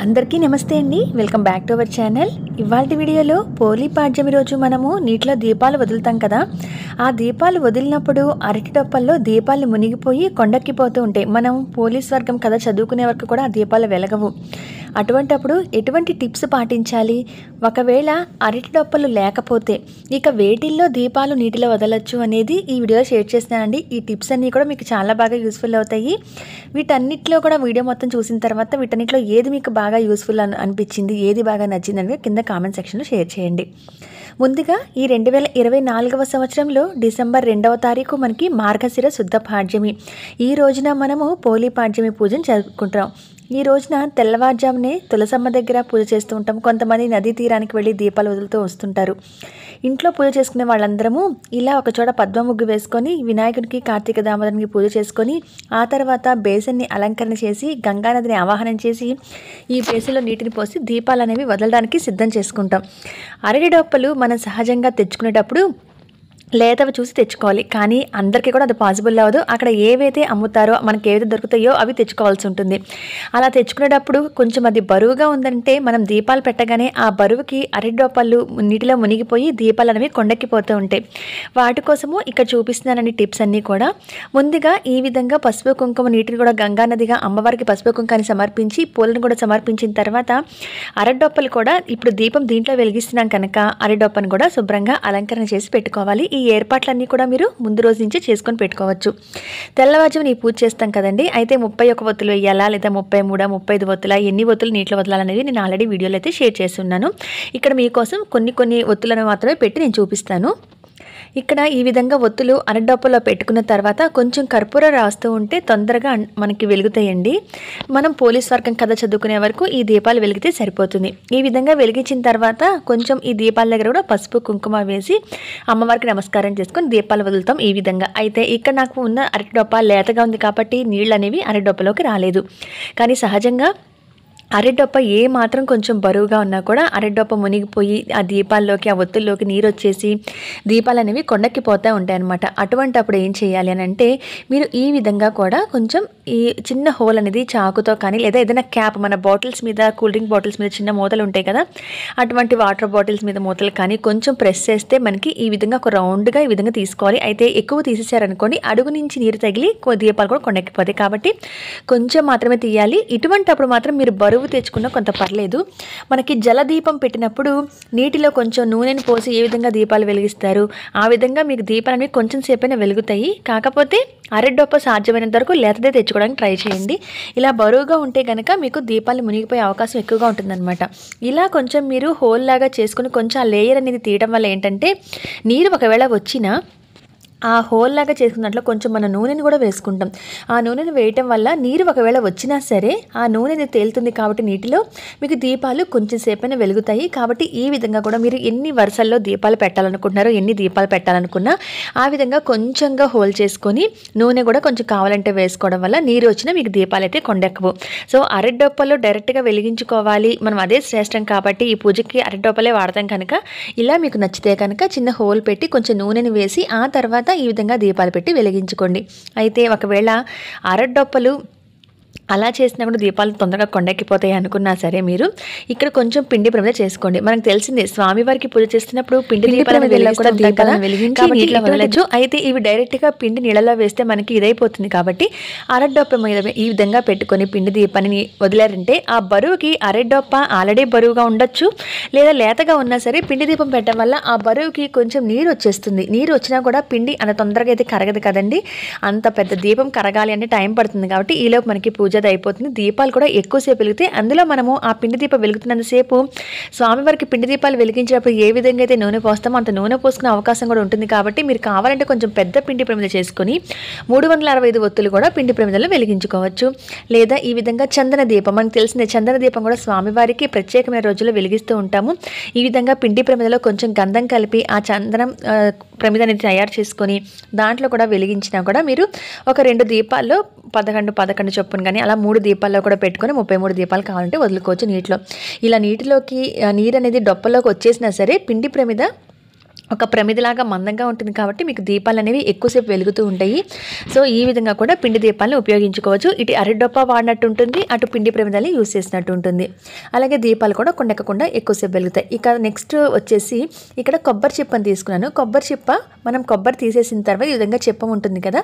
అందరికీ నమస్తే అండి. Welcome back to our channel. ఇవాల్టి వీడియోలో పోలీ పాడ్యమి రోజు మనము నీటిలో దీపాలు వదులుతాం కదా. ఆ దీపాలు వదిలినప్పుడు అరటి డొప్పల్లో దీపాలు మునిగిపోయి కొండెక్కిపోతూ ఉంటాయి. మనం పోలీస్ వర్గం కథ చదువుకునే వరకు కూడా ఆ దీపాలు వెలగవు. అటువంటప్పుడు ఎటువంటి టిప్స్ పాటించాలి, ఒకవేళ అరటి డొప్పలు లేకపోతే ఇక వేటిల్లో దీపాలు నీటిలో వదలొచ్చు అనేది ఈ వీడియోలో షేర్ చేస్తున్నానండి. ఈ టిప్స్ అన్నీ కూడా మీకు చాలా బాగా యూస్ఫుల్ అవుతాయి. వీటన్నిటిలో కూడా వీడియో మొత్తం చూసిన తర్వాత వీటన్నిటిలో ఏది మీకు బాగా యూస్ఫుల్ అనిపించింది, ఏది బాగా నచ్చింది అనేది కింద కామెంట్ సెక్షన్లో షేర్ చేయండి. ముందుగా ఈ 2024వ సంవత్సరంలో డిసెంబర్ 2వ తారీఖు మనకి మార్గశిర శుద్ధ పాడ్యమి. ఈ రోజున మనము పోలీ పాడ్యమి పూజను జరుపుకుంటాం. ఈ రోజున తెల్లవారుజామునే తులసమ్మ దగ్గర పూజ చేస్తూ ఉంటాం. కొంతమంది నదీ తీరానికి వెళ్ళి దీపాలు వదులుతూ వస్తుంటారు. ఇంట్లో పూజ చేసుకునే వాళ్ళందరము ఇలా ఒకచోట పద్మ ముగ్గు వేసుకొని వినాయకుడికి, కార్తీక దామోదరునికి పూజ చేసుకొని ఆ తర్వాత బేసిన్ని అలంకరణ చేసి గంగానదిని ఆవాహనం చేసి ఈ బేసిన్లో నీటిని పోసి దీపాలు అనేవి వదలడానికి సిద్ధం చేసుకుంటాం. అరటి డొప్పలు మనం సహజంగా తెచ్చుకునేటప్పుడు లేతవి చూసి తెచ్చుకోవాలి. కానీ అందరికీ కూడా అది పాసిబుల్ అవ్వదు. అక్కడ ఏవైతే అమ్ముతారో మనకి ఏవైతే దొరుకుతాయో అవి తెచ్చుకోవాల్సి ఉంటుంది. అలా తెచ్చుకునేటప్పుడు కొంచెం అది బరువుగా ఉందంటే మనం దీపాలు పెట్టగానే ఆ బరువుకి అరటి డొప్పలు నీటిలో మునిగిపోయి దీపాలు అనేవి కొండెక్కిపోతూ ఉంటాయి. వాటి కోసము ఇక్కడ చూపిస్తున్నానండి టిప్స్ అన్నీ కూడా. ముందుగా ఈ విధంగా పసుపు కుంకుమ నీటిని కూడా గంగానదిగా అమ్మవారికి పసుపు కుంకాన్ని సమర్పించి పూలను కూడా సమర్పించిన తర్వాత అరటి డొప్పలు కూడా ఇప్పుడు దీపం దీంట్లో వెలిగిస్తున్నాం కనుక అరటి డొప్పను కూడా శుభ్రంగా అలంకరణ చేసి పెట్టుకోవాలి. ఈ ఏర్పాట్లన్నీ కూడా మీరు ముందు రోజు నుంచే చేసుకొని పెట్టుకోవచ్చు. తెల్లవారుజామున ఈ పూజ చేస్తాం కదండి. అయితే 31 ఒత్తులు వేయాలా లేదా 33, 35 ఒత్తుల ఎన్ని ఒత్తులు నీటిలో వదలాలనేది నేను ఆల్రెడీ వీడియోలో అయితే షేర్ చేసి ఉన్నాను. ఇక్కడ మీకోసం కొన్ని ఒత్తులను మాత్రమే పెట్టి నేను చూపిస్తాను. ఇక్కడ ఈ విధంగా ఒత్తులు అరటిడొప్పలో పెట్టుకున్న తర్వాత కొంచెం కర్పూరం రాస్తూ ఉంటే తొందరగా మనకి వెలుగుతాయండి. మనం పోలీస్ వర్గం కథ చదువుకునే వరకు ఈ దీపాలు వెలిగితే సరిపోతుంది. ఈ విధంగా వెలిగించిన తర్వాత కొంచెం ఈ దీపాల దగ్గర కూడా పసుపు కుంకుమ వేసి అమ్మవారికి నమస్కారం చేసుకొని దీపాలు వదులుతాం ఈ విధంగా. అయితే ఇక్కడ నాకు ఉన్న అరటిడొప్ప లేతగా ఉంది కాబట్టి నీళ్ళు అనేవి అరటిడొప్పలోకి రాలేదు. కానీ సహజంగా అరటిడొప్ప ఏ మాత్రం కొంచెం బరువుగా ఉన్నా కూడా అరటిడొప్ప మునిగిపోయి ఆ దీపాల్లోకి, ఆ ఒత్తుల్లోకి నీరు వచ్చేసి దీపాలు అనేవి కొండెక్కిపోతూ ఉంటాయి అన్నమాట. అటువంటి అప్పుడు ఏం చేయాలి అని అంటే మీరు ఈ విధంగా కూడా కొంచెం ఈ చిన్న హోల్ అనేది చాకుతో కానీ లేదా ఏదైనా క్యాప్ మన బాటిల్స్ మీద, కూల్ డ్రింక్ బాటిల్స్ మీద చిన్న మూతలు ఉంటాయి కదా, అటువంటి వాటర్ బాటిల్స్ మీద మూతలు కానీ కొంచెం ప్రెస్ చేస్తే మనకి ఈ విధంగా ఒక రౌండ్గా ఈ విధంగా తీసుకోవాలి. అయితే ఎక్కువ తీసేసారనుకోండి అడుగు నుంచి నీరు తగిలి దీపాలు కూడా కొండెక్కిపోతాయి. కాబట్టి కొంచెం మాత్రమే తీయాలి. ఇటువంటి అప్పుడు మాత్రం మీరు బరువు తెచ్చుకున్న కొంత పర్లేదు. మనకి జలదీపం పెట్టినప్పుడు నీటిలో కొంచెం నూనెని పోసి ఏ విధంగా దీపాలు వెలిగిస్తారు ఆ విధంగా మీకు దీపాలు కొంచెం సేపైనా వెలుగుతాయి. కాకపోతే అరటిడొప్ప సాధ్యమైనంత వరకు లేతదే తెచ్చుకోవడానికి ట్రై చేయండి. ఇలా బరువుగా ఉంటే కనుక మీకు దీపాలు మునిగిపోయే అవకాశం ఎక్కువగా ఉంటుందన్నమాట. ఇలా కొంచెం మీరు హోల్ లాగా చేసుకుని కొంచెం ఆ లేయర్ అనేది తీయడం వల్ల ఏంటంటే నీరు ఒకవేళ వచ్చినా ఆ హోల్ లాగా చేసుకున్న దాంట్లో కొంచెం మన నూనెని కూడా వేసుకుంటాం. ఆ నూనెని వేయటం వల్ల నీరు ఒకవేళ వచ్చినా సరే ఆ నూనె తేలుతుంది కాబట్టి నీటిలో మీకు దీపాలు కొంచెం సేపైనా వెలుగుతాయి. కాబట్టి ఈ విధంగా కూడా మీరు ఎన్ని వరుసల్లో దీపాలు పెట్టాలనుకుంటున్నారో, ఎన్ని దీపాలు పెట్టాలనుకున్నా ఆ విధంగా కొంచెంగా హోల్ చేసుకొని నూనె కూడా కొంచెం కావాలంటే వేసుకోవడం వల్ల నీరు వచ్చినా మీకు దీపాలు అయితే కొండెక్కవు. సో అరటిడొప్పలో డైరెక్ట్గా వెలిగించుకోవాలి, మనం అదే శ్రేష్టం కాబట్టి ఈ పూజకి అరటిడొప్పలే వాడతాం కనుక ఇలా మీకు నచ్చితే కనుక చిన్న హోల్ పెట్టి కొంచెం నూనెని వేసి ఆ తర్వాత ఈ విధంగా దీపాలు పెట్టి వెలిగించుకోండి. అయితే ఒకవేళ అరటిడొప్పలు అలా చేసినా కూడా దీపాలు తొందరగా కొండెక్కిపోతాయి అనుకున్నా సరే మీరు ఇక్కడ కొంచెం పిండి ప్రమిద చేసుకోండి. మనకు తెలిసిందే స్వామివారికి పూజ చేస్తున్నప్పుడు పిండి దీపాలు వెలిగించు. అయితే ఇవి డైరెక్ట్గా పిండి నీళ్ళలో వేస్తే మనకి ఇదైపోతుంది కాబట్టి అరటిడొప్ప మీద ఈ విధంగా పెట్టుకొని పిండి దీపాన్ని వదిలారంటే ఆ బరువుకి అరటిడొప్ప ఆల్రెడీ బరువుగా ఉండొచ్చు, లేదా లేతగా ఉన్నా సరే పిండి దీపం పెట్టడం వల్ల ఆ బరువుకి కొంచెం నీరు వచ్చేస్తుంది. నీరు వచ్చినా కూడా పిండి అంత తొందరగా అయితే కరగదు కదండి. అంత పెద్ద దీపం కరగాలి అంటే టైం పడుతుంది కాబట్టి ఈలోపు మనకి పూజ అయిపోతుంది. దీపాలు కూడా ఎక్కువసేపు వెలిగితే అందులో మనము ఆ పిండి దీపం వెలుగుతున్నంతసేపు స్వామివారికి పిండి దీపాలు వెలిగించేటప్పుడు ఏ విధంగా అయితే నూనె పోస్తామో అంత నూనె పోసుకునే అవకాశం కూడా ఉంటుంది. కాబట్టి మీరు కావాలంటే కొంచెం పెద్ద పిండి ప్రమిద చేసుకొని 365 ఒత్తులు కూడా పిండి ప్రమిదలో వెలిగించుకోవచ్చు. లేదా ఈ విధంగా చందన దీపం, మనకు తెలిసిందే చందన దీపం కూడా స్వామివారికి ప్రత్యేకమైన రోజుల్లో వెలిగిస్తూ ఉంటాము. ఈ విధంగా పిండి ప్రమిదలో కొంచెం గంధం కలిపి ఆ చందనం ప్రమిదని తయారు చేసుకొని దాంట్లో కూడా వెలిగించినా కూడా మీరు ఒక 2 దీపాల్లో 11 చొప్పున కానీ అలా 3 దీపాల్లో కూడా పెట్టుకొని 33 దీపాలు కావాలంటే వదులుకోవచ్చు నీటిలో. ఇలా నీటిలోకి నీరు అనేది డొప్పలోకి వచ్చేసినా సరే పిండి ప్రమిద ఒక ప్రమిదిలాగా మందంగా ఉంటుంది కాబట్టి మీకు దీపాలు అనేవి ఎక్కువసేపు వెలుగుతూ ఉంటాయి. సో ఈ విధంగా కూడా పిండి దీపాలను ఉపయోగించుకోవచ్చు. ఇటు అరటిడొప్ప వాడినట్టు ఉంటుంది, అటు పిండి ప్రమిదల్ని యూజ్ చేసినట్టు ఉంటుంది. అలాగే దీపాలు కూడా కొండెక్కకుండా ఎక్కువసేపు వెలుగుతాయి. ఇక నెక్స్ట్ వచ్చేసి ఇక్కడ కొబ్బరి చిప్పని తీసుకున్నాను. కొబ్బరి చిప్ప మనం కొబ్బరి తీసేసిన తర్వాత ఈ విధంగా చిప్ప ఉంటుంది కదా,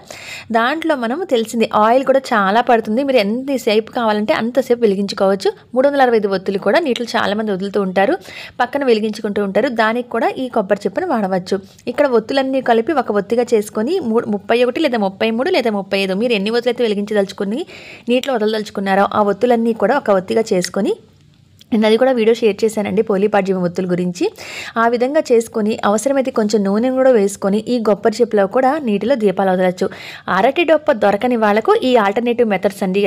దాంట్లో మనం తెలిసింది ఆయిల్ కూడా చాలా పడుతుంది. మీరు ఎంతసేపు కావాలంటే అంతసేపు వెలిగించుకోవచ్చు. 365 ఒత్తులు కూడా నీటిలో చాలామంది వదులుతూ ఉంటారు, పక్కన వెలిగించుకుంటూ ఉంటారు. దానికి కూడా ఈ కొబ్బరి చిప్పని వాడవచ్చు. ఇక్కడ ఒత్తులన్నీ కలిపి ఒక ఒత్తిగా చేసుకొని 31 లేదా 33 లేదా 35 మీరు ఎన్ని ఒత్తులైతే వెలిగించదలుచుకుని నీటిలో వదలదలుచుకున్నారో ఆ ఒత్తులన్నీ కూడా ఒక ఒత్తిగా చేసుకొని, నేను అది కూడా వీడియో షేర్ చేశానండి పోలీపాడ్యమి ఒత్తుల గురించి. ఆ విధంగా చేసుకొని అవసరమైతే కొంచెం నూనె కూడా వేసుకొని ఈ కొబ్బరి చిప్పలో కూడా నీటిలో దీపాలు వదలచ్చు. అరటి డొప్ప దొరకని వాళ్ళకు ఈ ఆల్టర్నేటివ్ మెథడ్స్ అండి.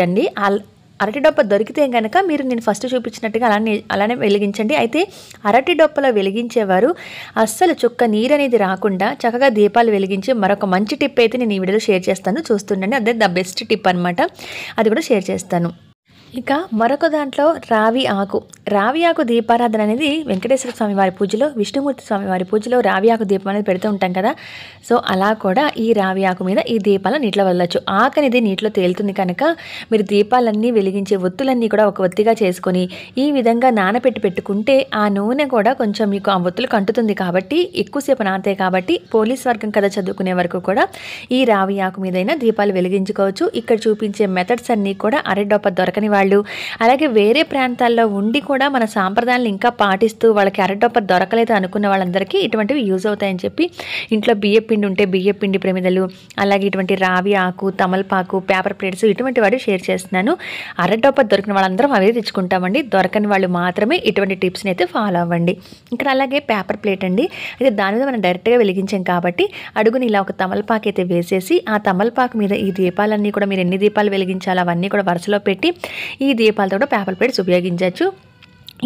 అరటి డొప్ప దొరికితే కనుక మీరు నేను ఫస్ట్ చూపించినట్టుగా అలానే వెలిగించండి. అయితే అరటి డొప్పలో వెలిగించేవారు అస్సలు చుక్క నీరు అనేది రాకుండా చక్కగా దీపాలు వెలిగించి మరొక మంచి టిప్ అయితే నేను ఈ వీడియోలో షేర్ చేస్తాను, చూస్తుండండి. అదే ద బెస్ట్ టిప్ అనమాట, అది కూడా షేర్ చేస్తాను. ఇక మరొక దాంట్లో రావి ఆకు దీపారాధన అనేది వెంకటేశ్వర స్వామి వారి పూజలో, విష్ణుమూర్తి స్వామి వారి పూజలో రావి ఆకు దీపం అనేది పెడుతూ ఉంటాం కదా. సో అలా కూడా ఈ రావి ఆకు మీద ఈ దీపాలను నీటిలో వదలచ్చు. ఆకు అనేది నీటిలో తేలుతుంది కనుక మీరు దీపాలన్నీ వెలిగించే ఒత్తులన్నీ కూడా ఒక ఒత్తిగా చేసుకొని ఈ విధంగా నానబెట్టి పెట్టుకుంటే ఆ నూనె కూడా కొంచెం మీకు ఆ ఒత్తులకు అంటుతుంది కాబట్టి ఎక్కువసేపు నానతాయి కాబట్టి పోలీస్ వర్గం కథ చదువుకునే వరకు కూడా ఈ రావి ఆకు మీదైనా దీపాలు వెలిగించుకోవచ్చు. ఇక్కడ చూపించే మెథడ్స్ అన్నీ కూడా అరటిడొప్ప దొరకని వాళ్ళు, అలాగే వేరే ప్రాంతాల్లో ఉండి కూడా మన సాంప్రదాయాలను ఇంకా పాటిస్తూ వాళ్ళకి అరటిడొప్ప దొరకలేదు అనుకున్న వాళ్ళందరికీ ఇటువంటివి యూజ్ అవుతాయని చెప్పి ఇంట్లో బియ్యపిండి ఉంటే బియ్యపిండి ప్రమిదలు, అలాగే ఇటువంటి రావి ఆకు, తమలపాకు, పేపర్ ప్లేట్స్ ఇటువంటి వాటి షేర్ చేస్తున్నాను. అరటిడొప్ప దొరికిన వాళ్ళందరం అవే తెచ్చుకుంటామండి. దొరకని వాళ్ళు మాత్రమే ఇటువంటి టిప్స్ని అయితే ఫాలో అవ్వండి. ఇక్కడ అలాగే పేపర్ ప్లేట్ అండి, అయితే దాని మీద మనం డైరెక్ట్గా వెలిగించాం కాబట్టి అడుగుని ఇలా ఒక తమలపాకు అయితే వేసేసి ఆ తమలపాకు మీద ఈ దీపాలన్నీ కూడా మీరు ఎన్ని దీపాలు వెలిగించాలో అవన్నీ కూడా వరుసలో పెట్టి ఈ దీపాలతో కూడా పేపర్ ప్లేట్స్ ఉపయోగించవచ్చు.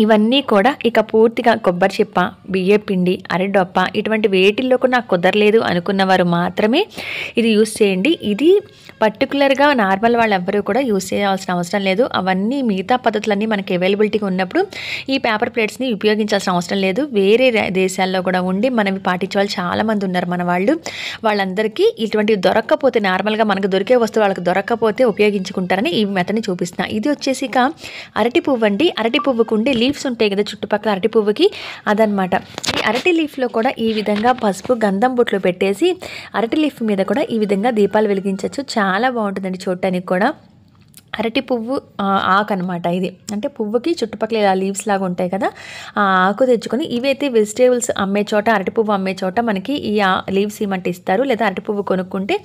ఇవన్నీ కూడా ఇక పూర్తిగా కొబ్బరి చిప్ప, బియ్యపిండి, అరటిడొప్ప ఇటువంటి వేటిల్లో కూడా నాకు కుదరలేదు అనుకున్నవారు మాత్రమే ఇది యూస్ చేయండి. ఇది పర్టికులర్గా నార్మల్ వాళ్ళు ఎవ్వరూ కూడా యూస్ చేయాల్సిన అవసరం లేదు. అవన్నీ మిగతా పద్ధతులన్నీ మనకి అవైలబిలిటీగా ఉన్నప్పుడు ఈ పేపర్ ప్లేట్స్ని ఉపయోగించాల్సిన అవసరం లేదు. వేరే దేశాల్లో కూడా ఉండి మనవి పాటించే వాళ్ళు చాలామంది ఉన్నారు మన వాళ్ళు. వాళ్ళందరికీ ఇటువంటివి దొరక్కపోతే, నార్మల్గా మనకు దొరికే వస్తువు వాళ్ళకి దొరక్కపోతే ఉపయోగించుకుంటారని ఈ మెథడ్ని చూపిస్తున్నా. ఇది వచ్చేసి ఇక అరటి పువ్వు అండి. అరటి పువ్వుకు ఉండే లీవ్స్ ఉంటాయి కదా చుట్టుపక్కల అరటి పువ్వుకి, అదనమాట. ఈ అరటి లీఫ్లో కూడా ఈ విధంగా పసుపు గంధం బొట్లు పెట్టేసి అరటి లీఫ్ మీద కూడా ఈ విధంగా దీపాలు వెలిగించవచ్చు. చాలా బాగుంటుందండి చూడటానికి కూడా. అరటి పువ్వు ఆకు అనమాట ఇది, అంటే పువ్వుకి చుట్టుపక్కల ఇలా లీవ్స్ లాగా ఉంటాయి కదా, ఆ ఆకు తెచ్చుకొని ఇవైతే వెజిటేబుల్స్ అమ్మే చోట, అరటి పువ్వు అమ్మే చోట మనకి ఈ లీవ్స్ ఇవ్వమంటే ఇస్తారు, లేదా అరటి పువ్వు కొనుక్కుంటే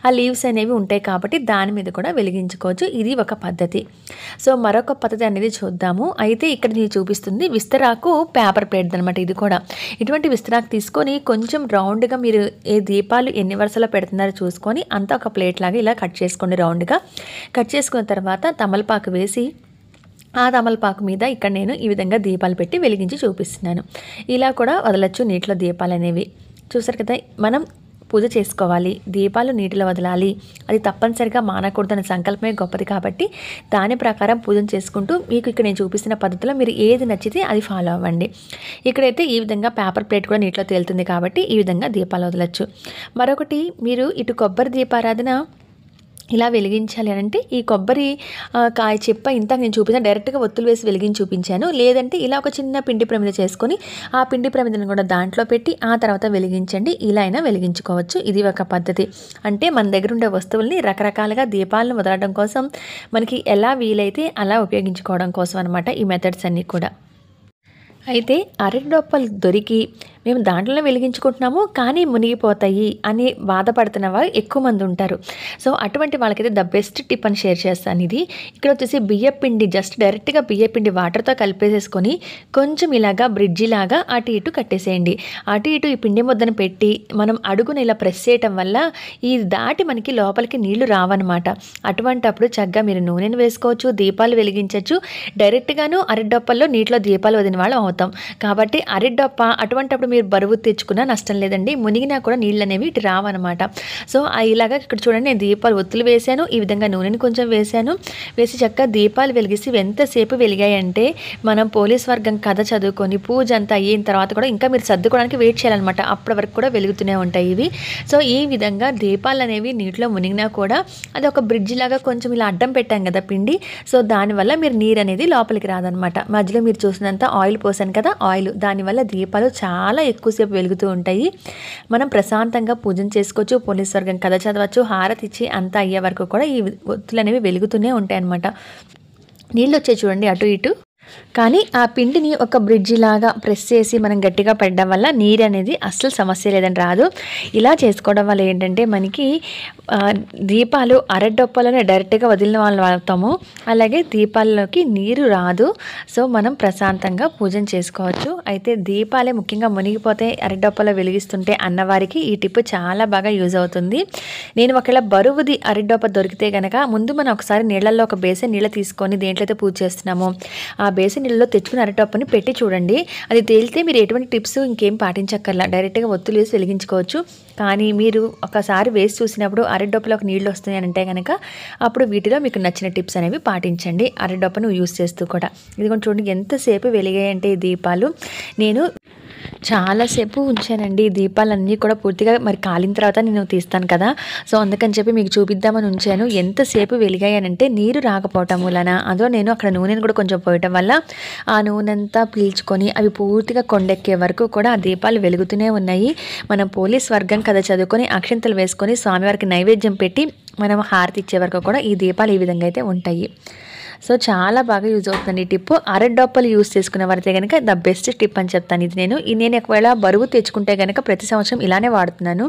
ఆ లీవ్స్ అనేవి ఉంటాయి కాబట్టి దాని మీద కూడా వెలిగించుకోవచ్చు. ఇది ఒక పద్ధతి. సో మరొక పద్ధతి అనేది చూద్దాము. అయితే ఇక్కడ నేను చూపిస్తుంది విస్తరాకు పేపర్ ప్లేట్ అనమాట. ఇది కూడా ఇటువంటి విస్తరాకు తీసుకొని కొంచెం రౌండ్గా మీరు ఏ దీపాలు ఎన్ని వరుసలో పెడుతున్నారో చూసుకొని అంతా ఒక ప్లేట్ లాగా ఇలా కట్ చేసుకోండి. రౌండ్గా కట్ చేసుకున్న తర్వాత తమలపాకు వేసి ఆ తమలపాకు మీద ఇక్కడ నేను ఈ విధంగా దీపాలు పెట్టి వెలిగించి చూపిస్తున్నాను. ఇలా కూడా వదలచ్చు నీటిలో దీపాలు అనేవి. చూసారు కదా, మనం పూజ చేసుకోవాలి, దీపాలు నీటిలో వదలాలి, అది తప్పనిసరిగా మానకూడదనే సంకల్పమే గొప్పది కాబట్టి దాని ప్రకారం పూజను చేసుకుంటూ మీకు ఇక్కడ నేను చూపిస్తున్న పద్ధతిలో మీరు ఏది నచ్చితే అది ఫాలో అవ్వండి. ఇక్కడైతే ఈ విధంగా పేపర్ ప్లేట్ కూడా నీటిలో తేలుతుంది కాబట్టి ఈ విధంగా దీపాలు వదలచ్చు. మరొకటి, మీరు ఇటు కొబ్బరి దీపారాధన ఇలా వెలిగించాలి అంటే ఈ కొబ్బరి కాయ చిప్ప ఇంతకు నేను చూపించాను, డైరెక్ట్గా ఒత్తులు వేసి వెలిగించి చూపించాను. లేదంటే ఇలా ఒక చిన్న పిండి ప్రమిద చేసుకొని ఆ పిండి ప్రమిదను కూడా దాంట్లో పెట్టి ఆ తర్వాత వెలిగించండి. ఇలా అయినా వెలిగించుకోవచ్చు. ఇది ఒక పద్ధతి. అంటే మన దగ్గర ఉండే వస్తువుల్ని రకరకాలుగా దీపాలను వదలడం కోసం, మనకి ఎలా వీలైతే అలా ఉపయోగించుకోవడం కోసం అనమాట ఈ మెథడ్స్ అన్నీ కూడా. అయితే అరటి డొప్పలు దొరికి మేము దాంట్లోనే వెలిగించుకుంటున్నాము కానీ మునిగిపోతాయి అని బాధపడుతున్న వారు ఎక్కువ మంది ఉంటారు. సో అటువంటి వాళ్ళకైతే ద బెస్ట్ టిప్ అని షేర్ చేస్తాను. ఇది ఇక్కడ వచ్చేసి బియ్యపిండి, జస్ట్ డైరెక్ట్గా బియ్యపిండి వాటర్తో కలిపేసేసుకొని కొంచెం ఇలాగా బ్రిడ్జి లాగా అటు ఇటు కట్టేసేయండి. అటు ఇటు ఈ పిండి ముద్దను పెట్టి మనం అడుగుని ఇలా ప్రెస్ చేయటం వల్ల ఈ దాటి మనకి లోపలికి నీళ్లు రావన్నమాట. అటువంటప్పుడు చక్కగా మీరు నూనెను వేసుకోవచ్చు, దీపాలు వెలిగించవచ్చు. డైరెక్ట్గాను అరటి డొప్పల్లో నీటిలో దీపాలు వదిన వాళ్ళు అవుతాం కాబట్టి అరటి డొప్ప అటువంటప్పుడు మీరు బరువు తెచ్చుకున్నా నష్టం లేదండి. మునిగినా కూడా నీళ్ళు అనేవి ఇటు రావన్నమాట. సో ఇలాగా ఇక్కడ చూడండి, నేను దీపాలు ఒత్తులు వేశాను. ఈ విధంగా నూనెని కొంచెం వేశాను. వేసి చక్కగా దీపాలు వెలిగిసి ఎంతసేపు వెలిగాయంటే మనం పోలీస్ వర్గం కథ చదువుకొని పూజ అంతా అయిన తర్వాత కూడా ఇంకా మీరు సర్దుకోవడానికి వెయిట్ చేయాలన్నమాట. అప్పటి వరకు కూడా వెలుగుతూనే ఉంటాయి ఇవి. సో ఈ విధంగా దీపాలు అనేవి నీటిలో మునిగినా కూడా అది ఒక బ్రిడ్జ్ లాగా కొంచెం ఇలా అడ్డం పెట్టాం కదా పిండి. సో దానివల్ల మీరు నీరు అనేది లోపలికి రాదనమాట. మధ్యలో మీరు చూసినంత ఆయిల్ పోసాను కదా, ఆయిల్, దానివల్ల దీపాలు చాలా ఎక్కువసేపు వెలుగుతూ ఉంటాయి. మనం ప్రశాంతంగా పూజన చేసుకోవచ్చు, పోలీస్ వర్గం కథ చదవచ్చు, హారతి ఇచ్చి అంతా అయ్యే వరకు కూడా ఈ ఒత్తులు అనేవి వెలుగుతూనే ఉంటాయి అన్నమాట. నీళ్ళు వచ్చాయి చూడండి అటు ఇటు. కానీ ఆ పిండిని ఒక బ్రిడ్జి లాగా ప్రెస్ చేసి మనం గట్టిగా పెట్టడం వల్ల నీరు అనేది అస్సలు సమస్య లేదని రాదు. ఇలా చేసుకోవడం వల్ల ఏంటంటే మనకి దీపాలు అరడొప్పలోనే డైరెక్ట్గా వదిలిన వాళ్ళు వాడతాము, అలాగే దీపాల్లోకి నీరు రాదు. సో మనం ప్రశాంతంగా పూజన చేసుకోవచ్చు. అయితే దీపాలే ముఖ్యంగా మునిగిపోతే అరడొప్పలో వెలిగిస్తుంటే అన్నవారికి ఈ టిప్ చాలా బాగా యూజ్ అవుతుంది. నేను ఒకవేళ బరువుది అరడొప్ప దొరికితే కనుక ముందు మనం ఒకసారి నీళ్ళల్లో ఒక బేసన్ నీళ్ళు తీసుకొని దేంట్లో అయితే పూజ చేస్తున్నామో ఆ బేసన్ నీళ్ళలో తెచ్చుకుని అరటప్పుని పెట్టి చూడండి. అది తేలితే మీరు ఎటువంటి టిప్స్ ఇంకేం పాటించక్కర్లా, డైరెక్ట్గా ఒత్తులు వేసి వెలిగించుకోవచ్చు. కానీ మీరు ఒకసారి వేసి చూసినప్పుడు అరడొప్పలోకి నీళ్ళు వస్తున్నాయి అంటే కనుక అప్పుడు వీటిలో మీకు నచ్చిన టిప్స్ అనేవి పాటించండి, అరడొప్పను యూస్ చేస్తూ కూడా. ఇదిగోండి చూడండి ఎంతసేపు వెలిగాయంటే ఈ దీపాలు. నేను చాలాసేపు ఉంచానండి. దీపాలన్నీ కూడా పూర్తిగా మరి కాలిన తర్వాత నేను తీస్తాను కదా, సో అందుకని చెప్పి మీకు చూపిద్దామని ఉంచాను. ఎంతసేపు వెలిగాయనంటే నీరు రాకపోవటం వలన, అదో నేను అక్కడ నూనెను కూడా కొంచెం పోయటం వల్ల ఆ నూనెంతా పీల్చుకొని అవి పూర్తిగా కొండెక్కే వరకు కూడా ఆ దీపాలు వెలుగుతూనే ఉన్నాయి. మనం పోలీస్ వర్గం కథ చదువుకొని అక్షంతలు వేసుకొని స్వామివారికి నైవేద్యం పెట్టి మనం హారతి ఇచ్చే వరకు కూడా ఈ దీపాలు ఈ విధంగా అయితే ఉంటాయి. సో చాలా బాగా యూజ్ అవుతుంది ఈ టిప్. అరడొప్పలు యూజ్ చేసుకునే వారైతే కనుక ద బెస్ట్ టిప్ అని చెప్తాను ఇది. నేను ఒకవేళ బరువు తెచ్చుకుంటే కనుక ప్రతి సంవత్సరం ఇలానే వాడుతున్నాను.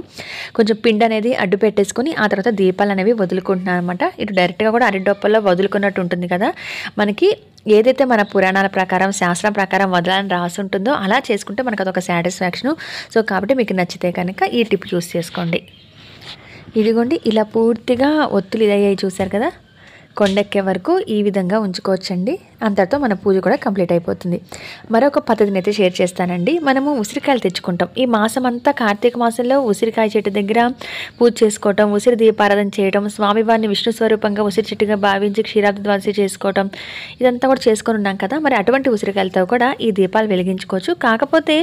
కొంచెం పిండి అనేది అడ్డు పెట్టేసుకొని ఆ తర్వాత దీపాలు అనేవి వదులుకుంటున్నాను అనమాట. ఇటు డైరెక్ట్గా కూడా అరడొప్పల్లో వదులుకున్నట్టు ఉంటుంది కదా, మనకి ఏదైతే మన పురాణాల ప్రకారం శాస్త్రం ప్రకారం వదలని రాసి ఉంటుందో అలా చేసుకుంటే మనకు అదొక సాటిస్ఫాక్షను. సో కాబట్టి మీకు నచ్చితే కనుక ఈ టిప్ యూజ్ చేసుకోండి. ఇదిగోండి ఇలా పూర్తిగా ఒత్తులు ఇదయ్యాయి చూసారు కదా, కొండెక్కే వరకు ఈ విధంగా ఉంచుకోవచ్చండి. అంతటితో మన పూజ కూడా కంప్లీట్ అయిపోతుంది. మరొక పద్ధతిని అయితే షేర్ చేస్తానండి. మనము ఉసిరికాయలు తెచ్చుకుంటాం. ఈ మాసం అంతా కార్తీక మాసంలో ఉసిరికాయ చెట్టు దగ్గర పూజ చేసుకోవటం, ఉసిరి దీపారాధన చేయడం, స్వామివారిని విష్ణు స్వరూపంగా ఉసిరి చెట్టుగా భావించి క్షీరాబ్ది ద్వాదశి చేసుకోవటం, ఇదంతా కూడా చేసుకొని ఉన్నాం కదా. మరి అటువంటి ఉసిరికాయలతో కూడా ఈ దీపాలు వెలిగించుకోవచ్చు. కాకపోతే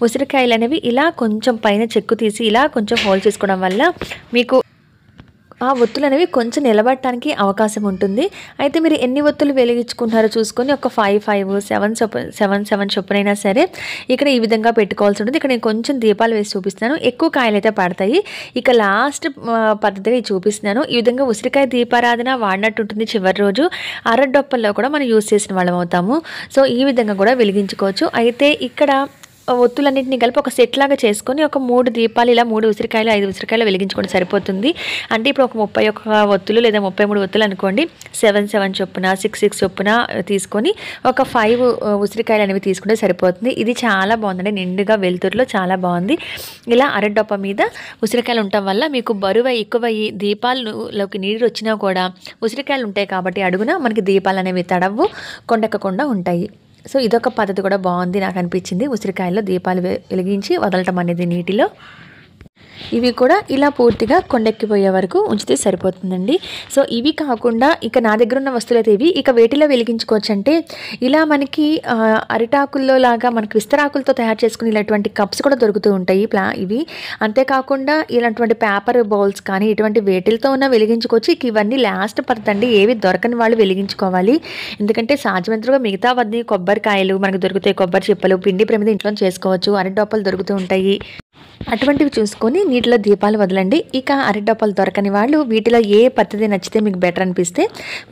ఉసిరికాయలు అనేవి ఇలా కొంచెం పైన చెక్కు తీసి ఇలా కొంచెం హోల్ చేసుకోవడం వల్ల మీకు ఆ ఒత్తులు అనేవి కొంచెం నిలబడటానికి అవకాశం ఉంటుంది. అయితే మీరు ఎన్ని ఒత్తులు వెలిగించుకుంటారో చూసుకొని ఒక 5, 7 చొప్పునైనా సరే ఇక్కడ ఈ విధంగా పెట్టుకోవాల్సి ఉంటుంది. ఇక్కడ నేను కొంచెం దీపాలు వేసి చూపిస్తున్నాను, ఎక్కువ కాయలు అయితే పడతాయి. ఇక లాస్ట్ పద్ధతిగా చూపిస్తున్నాను. ఈ విధంగా ఉసిరికాయ దీపారాధన వాడినట్టు ఉంటుంది. చివరి రోజు అరడొప్పల్లో కూడా మనం యూజ్ చేసిన వాళ్ళం అవుతాము. సో ఈ విధంగా కూడా వెలిగించుకోవచ్చు. అయితే ఇక్కడ ఒత్తులన్నింటినీ కలిపి ఒక సెట్ లాగా చేసుకొని ఒక 3 దీపాలు ఇలా 3 ఉసిరికాయలు 5 ఉసిరికాయలు వెలిగించుకోండి సరిపోతుంది. అంటే ఇప్పుడు ఒక 31 ఒత్తులు లేదా 33 ఒత్తులు అనుకోండి, 7 చొప్పున 6 చొప్పున తీసుకొని ఒక 5 ఉసిరికాయలు అనేవి తీసుకుంటే సరిపోతుంది. ఇది చాలా బాగుందండి, నిండుగా వెలుతురులో చాలా బాగుంది. ఇలా అరడొప్ప మీద ఉసిరికాయలు ఉండటం వల్ల మీకు బరువు ఎక్కువయ్యి దీపాలలోకి నీరు వచ్చినా కూడా ఉసిరికాయలు ఉంటాయి కాబట్టి అడుగున మనకి దీపాలు అనేవి తడవు, కొండెక్కకుండా ఉంటాయి. సో ఇదొక పద్ధతి కూడా బాగుంది నాకు అనిపించింది. ఉసిరికాయల్లో దీపాలు వెలిగించి వదలటం అనేది నీటిలో. ఇవి కూడా ఇలా పూర్తిగా కొండెక్కిపోయే వరకు ఉంచితే సరిపోతుందండి. సో ఇవి కాకుండా ఇక నా దగ్గర ఉన్న వస్తువులు అయితే ఇవి. ఇక వేటిలో వెలిగించుకోవచ్చు అంటే ఇలా మనకి అరిటాకుల్లో లాగా మనకి విస్తరాకులతో తయారు చేసుకుని ఇలాంటి కప్స్ కూడా దొరుకుతూ ఉంటాయి ఇవి. అంతేకాకుండా ఇలాంటి పేపర్ బౌల్స్ కానీ ఇటువంటి వేటిలతో ఉన్న వెలిగించుకోవచ్చు. ఇక ఇవన్నీ లాస్ట్ పద్ధతి అండి, ఏవి దొరకని వాళ్ళు వెలిగించుకోవాలి. ఎందుకంటే సాధ్యమంతగా మిగతావన్నీ కొబ్బరికాయలు మనకు దొరుకుతాయి, కొబ్బరి చిప్పలు, పిండి ప్రమిద ఇంట్లో చేసుకోవచ్చు, అరటిడొప్పలు దొరుకుతూ ఉంటాయి. అటువంటివి చూసుకొని నీటిలో దీపాలు వదలండి. ఇక అరటిడొప్పలు దొరకని వాళ్ళు వీటిలో ఏ పద్ధతి నచ్చితే మీకు బెటర్ అనిపిస్తే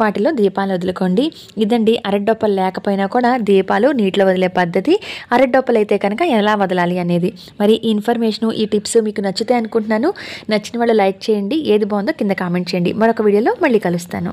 వాటిలో దీపాలు వదులుకోండి. ఇదండి అరటిడొప్పలు లేకపోయినా కూడా దీపాలు నీటిలో వదిలే పద్ధతి. అరటిడొప్పలు అయితే కనుక ఎలా వదలాలి అనేది. మరి ఈ ఇన్ఫర్మేషన్, ఈ టిప్స్ మీకు నచ్చుతాయి అనుకుంటున్నాను. నచ్చిన వాళ్ళు లైక్ చేయండి, ఏది బాగుందో కింద కామెంట్ చేయండి. మరొక వీడియోలో మళ్ళీ కలుస్తాను.